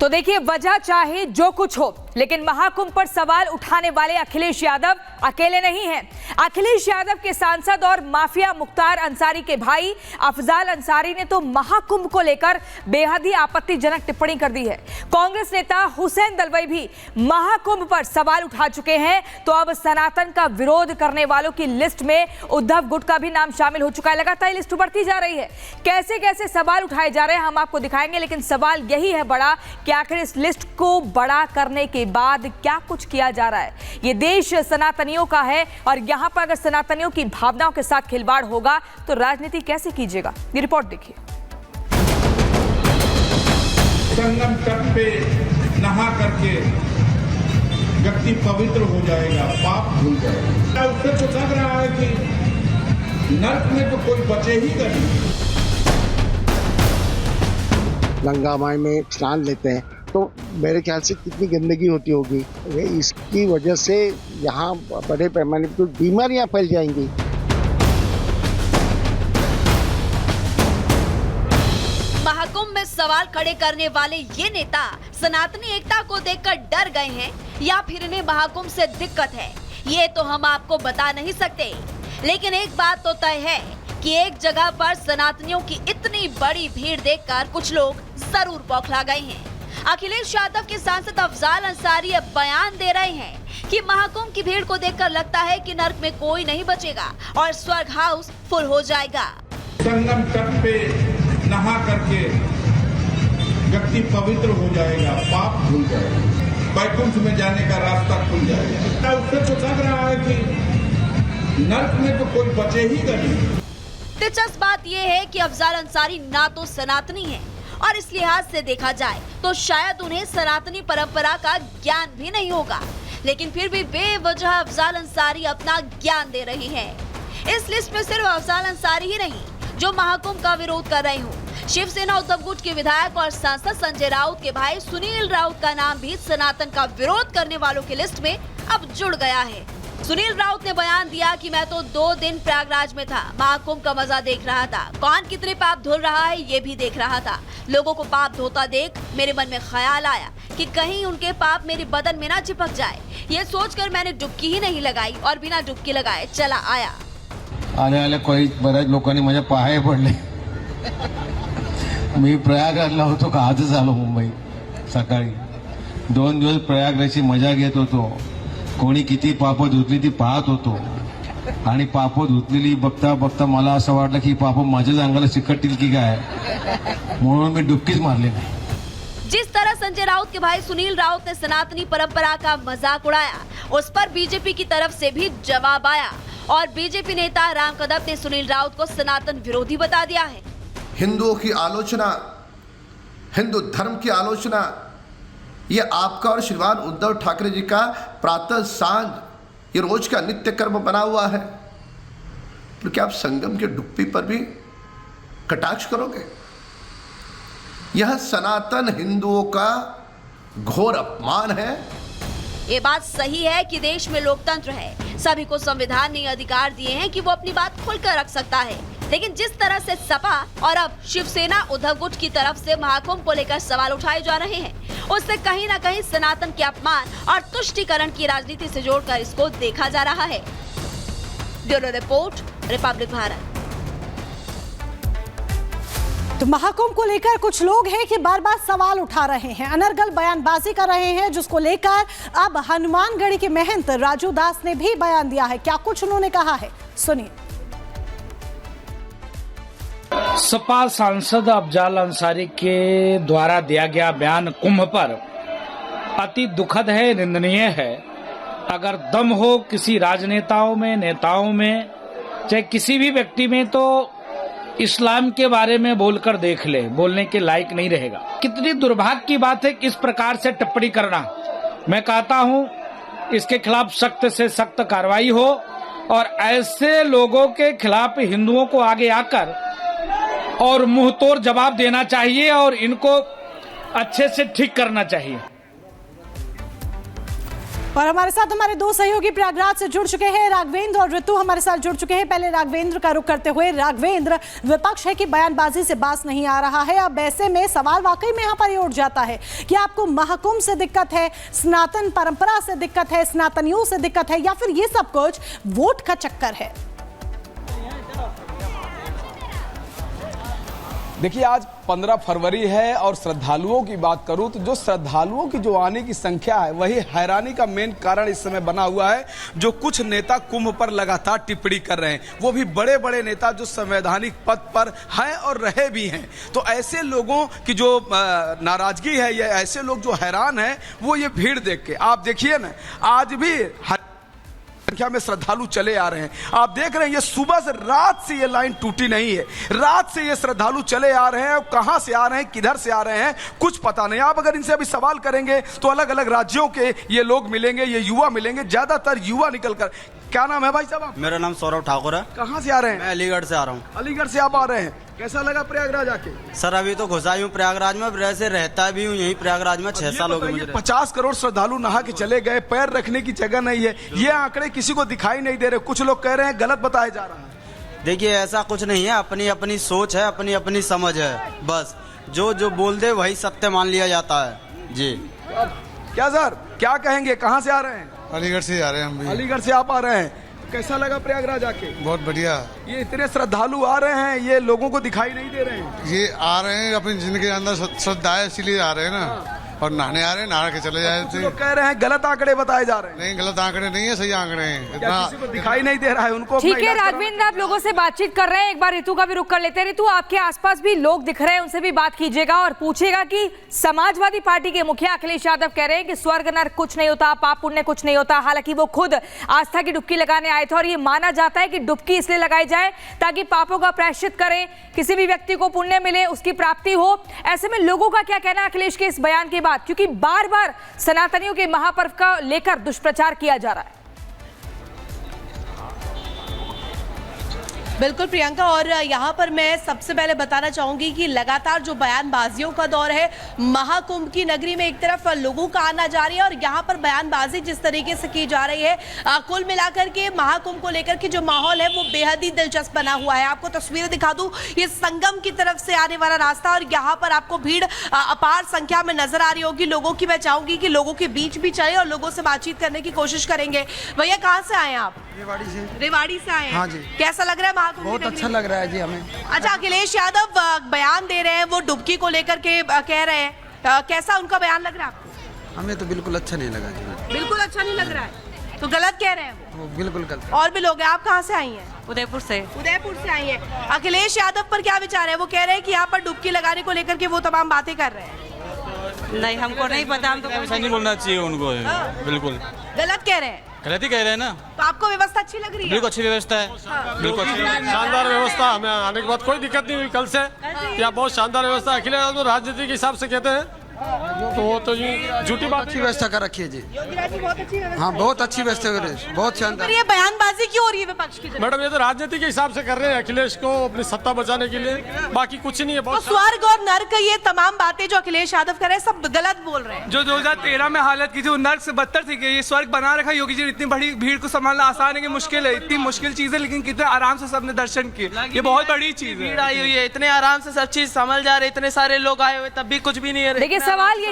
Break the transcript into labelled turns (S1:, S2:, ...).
S1: तो देखिए, वजह चाहे जो कुछ हो, लेकिन महाकुंभ पर सवाल उठाने वाले अखिलेश यादव अकेले नहीं हैं। अखिलेश यादव के सांसद और माफिया मुख्तार अंसारी के भाई अफजाल अंसारी ने तो महाकुंभ को लेकर बेहद ही आपत्तिजनक टिप्पणी कर दी है। कांग्रेस नेता हुसैन दलवाई भी महाकुंभ पर सवाल उठा चुके हैं। तो अब सनातन का विरोध करने वालों की लिस्ट में उद्धव गुट का भी नाम शामिल हो चुका है। लगातार लिस्ट बढ़ती जा रही है। कैसे कैसे सवाल उठाए जा रहे हैं हम आपको दिखाएंगे, लेकिन सवाल यही है बड़ा कि आखिर इस लिस्ट को बड़ा करने के बाद क्या कुछ किया जा रहा है। ये देश सनातनियों का है और यहां पर अगर सनातनियों की भावनाओं के साथ खिलवाड़ होगा तो राजनीति कैसे कीजिएगा। ये रिपोर्ट देखिए।
S2: संगम तट पे नहा करके व्यक्ति पवित्र हो जाएगा, पाप धुल जाएगा। उससे तो लग रहा है कि नर्क में तो कोई बचे ही नहीं।
S3: गंगा माई में स्नान लेते हैं तो मेरे ख्याल से कितनी गंदगी होती होगी। इसकी वजह से यहाँ बड़े पैमाने पर बीमारियां फैल जाएंगी।
S4: महाकुंभ में सवाल खड़े करने वाले ये नेता सनातनी एकता को देखकर डर गए हैं या फिर इन्हें महाकुंभ से दिक्कत है, ये तो हम आपको बता नहीं सकते। लेकिन एक बात तो तय है कि एक जगह पर सनातनियों की इतनी बड़ी भीड़ देखकर कुछ लोग जरूर बौखला गए हैं। अखिलेश यादव के सांसद अफजाल अंसारी अब बयान दे रहे हैं कि महाकुंभ की भीड़ को देखकर लगता है कि नर्क में कोई नहीं बचेगा और स्वर्ग हाउस फुल हो जाएगा।
S2: संगम तट पे नहा करके व्यक्ति पवित्र हो जाएगा, पाप धुल जाएगा, वैकुंठ में जाने का रास्ता खुल जाएगा। उससे तो लग रहा है कि नर्क में तो कोई बचे ही नहीं।
S4: दिलचस्प बात यह है कि अफजाल अंसारी ना तो सनातनी है और इस लिहाज से देखा जाए तो शायद उन्हें सनातनी परंपरा का ज्ञान भी नहीं होगा, लेकिन फिर भी बेवजह अफजाल अंसारी अपना ज्ञान दे रही हैं। इस लिस्ट में सिर्फ अफजाल अंसारी ही नहीं जो महाकुंभ का विरोध कर रहे हो। शिवसेना उद्धव गुट के विधायक और सांसद संजय राउत के भाई सुनील राउत का नाम भी सनातन का विरोध करने वालों की लिस्ट में अब जुड़ गया है। सुनील राउत ने बयान दिया कि मैं तो 2 दिन प्रयागराज में था, महाकुंभ का मजा देख रहा था, कौन कितने पाप धुल रहा है ये भी देख रहा था। लोगों को पाप धोता देख मेरे मन में ख्याल आया कि कहीं उनके पाप मेरे बदन में ना चिपक जाए। ये सोचकर मैंने डुबकी ही नहीं लगाई और बिना डुबकी लगाए चला आया।
S5: आले कोई बऱ्याच लोकांनी माझ्या पाया पडले। मी प्रयागराजला होतो का आजच आलो मुंबई सकाळी। 2 दिवस प्रयागराजची मजा घेत होतो। कोणी किती पाप धुतली ती पाहत होतो आणि पाप धुतलेली बघता बघता मला असं वाटलं की पाप माझ्याच अंगाला चिकटतील की काय, म्हणून मी डुबकीच मारली नाही।
S4: जिस तरह संजय राउत के भाई सुनील राउत ने सनातनी परंपरा का मजाक उड़ाया, उस पर बीजेपी की तरफ से भी जवाब आया और बीजेपी नेता राम कदम ने सुनील राउत को सनातन विरोधी बता दिया है।
S6: हिंदुओं की आलोचना, हिंदू धर्म की आलोचना, ये आपका और श्रीमान उद्धव ठाकरे जी का प्रातः सांझ ये रोज का नित्य कर्म बना हुआ है। तो क्या आप संगम के डुब्बी पर भी कटाक्ष करोगे? यह सनातन हिंदुओं का घोर अपमान है।
S4: ये बात सही है कि देश में लोकतंत्र है, सभी को संविधान ने अधिकार दिए हैं कि वो अपनी बात खुलकर रख सकता है। लेकिन जिस तरह से सपा और अब शिवसेना उद्धव गुट की तरफ से महाकुंभ को लेकर सवाल उठाए जा रहे हैं, उससे कहीं न कहीं सनातन के अपमान और तुष्टीकरण की राजनीति से जोड़कर इसको देखा जा रहा है। Bureau report, Republic Bharat.
S7: तो महाकुंभ को लेकर कुछ लोग हैं कि बार बार सवाल उठा रहे हैं, अनर्गल बयानबाजी कर रहे हैं, जिसको लेकर अब हनुमानगढ़ी के महंत राजू दास ने भी बयान दिया है। क्या कुछ उन्होंने कहा है, सुनिए।
S8: सपा सांसद अफजाल अंसारी के द्वारा दिया गया बयान कुंभ पर अति दुखद है, निंदनीय है। अगर दम हो किसी राजनेताओं में, नेताओं में, चाहे किसी भी व्यक्ति में, तो इस्लाम के बारे में बोलकर देख ले, बोलने के लायक नहीं रहेगा। कितनी दुर्भाग्य की बात है कि इस प्रकार से टिप्पणी करना। मैं कहता हूं इसके खिलाफ सख्त से सख्त कार्रवाई हो और ऐसे लोगों के खिलाफ हिंदुओं को आगे आकर और मुंह तोड़ जवाब देना चाहिए और इनको अच्छे से ठीक करना चाहिए।
S7: और हमारे साथ हमारे दो सहयोगी प्रयागराज से जुड़ चुके हैं, राघवेंद्र और ऋतु हमारे साथ जुड़ चुके हैं। पहले राघवेंद्र का रुख करते हुए, राघवेंद्र, विपक्ष है कि बयानबाजी से बास नहीं आ रहा है। अब ऐसे में सवाल वाकई में यहाँ पर ये उठ जाता है कि आपको महाकुंभ से दिक्कत है, सनातन परंपरा से दिक्कत है, सनातनियों से दिक्कत है, या फिर ये सब कुछ वोट का चक्कर है?
S9: देखिए, आज 15 फरवरी है और श्रद्धालुओं की बात करूं तो जो श्रद्धालुओं की जो आने की संख्या है वही हैरानी का मेन कारण इस समय बना हुआ है। जो कुछ नेता कुंभ पर लगातार टिप्पणी कर रहे हैं, वो भी बड़े बड़े नेता जो संवैधानिक पद पर हैं और रहे भी हैं। तो ऐसे लोगों की जो नाराजगी है या ऐसे लोग जो हैरान हैं, वो ये भीड़ देख के, आप देखिए ना, आज भी संख्या में श्रद्धालु चले आ रहे हैं। आप देख रहे हैं, ये सुबह से रात से ये लाइन टूटी नहीं है। रात से ये श्रद्धालु चले आ रहे हैं। कहां से आ रहे हैं, किधर से आ रहे हैं, कुछ पता नहीं। आप अगर इनसे अभी सवाल करेंगे तो अलग अलग राज्यों के ये लोग मिलेंगे, ये युवा मिलेंगे, ज्यादातर युवा निकलकर। क्या नाम है भाई साहब?
S10: मेरा नाम सौरभ ठाकुर है।
S9: कहाँ से आ रहे हैं?
S10: मैं अलीगढ़ से आ रहा हूँ।
S9: अलीगढ़ से आप आ रहे हैं, कैसा लगा प्रयागराज आके?
S10: सर अभी तो घुसा हूँ प्रयागराज में, वैसे रहता भी हूँ यहीं प्रयागराज में 6 साल हो गए मुझे।
S9: 50 करोड़ श्रद्धालु नहा के चले गए, पैर रखने की जगह नहीं है। ये आंकड़े किसी को दिखाई नहीं दे रहे। कुछ लोग कह रहे हैं गलत बताया जा रहा है।
S10: देखिए, ऐसा कुछ नहीं है, अपनी अपनी सोच है, अपनी अपनी समझ है। बस जो जो बोल दे वही सत्य मान लिया जाता है जी।
S9: क्या सर, क्या कहेंगे, कहाँ से आ रहे हैं?
S11: अलीगढ़ से आ रहे हैं हम भी।
S9: अलीगढ़ से आप आ रहे हैं, कैसा लगा प्रयागराज आके?
S11: बहुत बढ़िया।
S9: ये इतने श्रद्धालु आ रहे हैं, ये लोगों को दिखाई नहीं दे रहे हैं।
S11: ये आ रहे हैं, अपनी जिंदगी के अंदर श्रद्धा है इसीलिए आ रहे हैं ना। और नहाने आ रहे हैं, नहा के चले जाए थे।
S9: तो कह रहे हैं गलत आंकड़े बताए जा रहे हैं।
S11: नहीं, गलत आंकड़े नहीं है, सही आंकड़े हैं। इतना
S9: किसी को दिखाई नहीं दे रहा है उनको।
S1: ठीक है राघवेंद्र, आप लोगों से बातचीत कर रहे हैं, एक बार ऋतु का भी रुख कर लेते हैं। ऋतु, आपके आसपास भी लोग दिख रहे हैं, उनसे भी बात कीजिएगा और पूछिएगा कि समाजवादी पार्टी के मुखिया अखिलेश यादव कह रहे हैं कि स्वर्ग नर्क कुछ नहीं होता, पाप पुण्य कुछ नहीं होता। हालांकि वो खुद आस्था की डुबकी लगाने आए थे और ये माना जाता है कि डुबकी इसलिए लगाई जाए ताकि पापों का प्रायश्चित करें, किसी भी व्यक्ति को पुण्य मिले, उसकी प्राप्ति हो। ऐसे में लोगों का क्या कहना है अखिलेश के इस बयान के बाद, क्योंकि बार बार सनातनियों के महापर्व का लेकर दुष्प्रचार किया जा रहा है?
S12: बिल्कुल प्रियंका, और यहाँ पर मैं सबसे पहले बताना चाहूंगी कि लगातार जो बयानबाजियों का दौर है, महाकुंभ की नगरी में एक तरफ लोगों का आना जारी है और यहाँ पर बयानबाजी जिस तरीके से की जा रही है, कुल मिलाकर के महाकुंभ को लेकर के जो माहौल है वो बेहद ही दिलचस्प बना हुआ है। आपको तस्वीरें दिखा दूं, ये संगम की तरफ से आने वाला रास्ता और यहाँ पर आपको भीड़ अपार संख्या में नजर आ रही होगी लोगों की। मैं चाहूंगी कि लोगों के बीच भी चले और लोगों से बातचीत करने की कोशिश करेंगे। भैया, कहाँ से आए आप? रेवाड़ी से आए हैं।
S13: हाँ जी।
S12: कैसा लग रहा है महाकुंभ?
S13: बहुत अच्छा लग रहा है जी हमें।
S12: अच्छा, अखिलेश यादव बयान दे रहे हैं, वो डुबकी को लेकर के कह रहे हैं, कैसा उनका बयान लग रहा है आपको?
S13: हमें तो बिल्कुल अच्छा नहीं लगा जी।
S12: बिल्कुल अच्छा नहीं लग रहा है, तो गलत कह रहे हैं वो?
S13: बिल्कुल गलत।
S12: और भी लोग हैं। आप कहाँ से आई हैं?
S14: उदयपुर से।
S12: उदयपुर से आई हैं। अखिलेश यादव पर क्या विचार है? वो कह रहे हैं कि यहाँ पर डुबकी लगाने को लेकर के वो तमाम बातें कर रहे हैं।
S14: नहीं, हमको नहीं पता, हम तो
S10: ऐसा नहीं बोलना चाहिए उनको। बिल्कुल
S12: गलत कह रहे हैं।
S10: गलत ही कह रहे हैं ना।
S12: तो आपको व्यवस्था अच्छी लग रही है?
S10: बिल्कुल अच्छी व्यवस्था है। बिल्कुल
S15: शानदार व्यवस्था। हमें आने के बाद कोई दिक्कत नहीं हुई कल से। या बहुत शानदार व्यवस्था। अखिलेश यादव राजनीति के हिसाब से कहते हैं तो वो तो झूठी बात।
S13: अच्छी व्यवस्था कर रखी है जी।
S12: बहुत अच्छी व्यवस्था।
S13: हाँ, बहुत अच्छी व्यवस्था कर रही है, बहुत शानदार।
S12: ये बयानबाजी क्यों हो रही है विपक्ष की?
S15: मैडम, ये तो राजनीति के हिसाब से कर रहे हैं, अखिलेश को अपनी सत्ता बचाने के लिए, बाकी कुछ नहीं है।
S12: तो स्वर्ग और नर्क, ये तमाम बातें जो अखिलेश यादव कर रहे हैं, सब गलत बोल रहे हैं।
S16: जो 2013 में हालत की थी वो नर्क से बदतर थी कि ये स्वर्ग बना रखा योगी जी। इतनी बड़ी भीड़ को संभालना आसान है कि मुश्किल है? इतनी मुश्किल चीज है, लेकिन कितने आराम से सबने दर्शन किए। ये बहुत बड़ी चीज है।
S14: भीड़ आई हुई है, इतने आराम से सब चीज समझ जा रहे, इतने सारे लोग आए हुए, तब भी कुछ भी नहीं है।
S1: देखिए, सवाल यही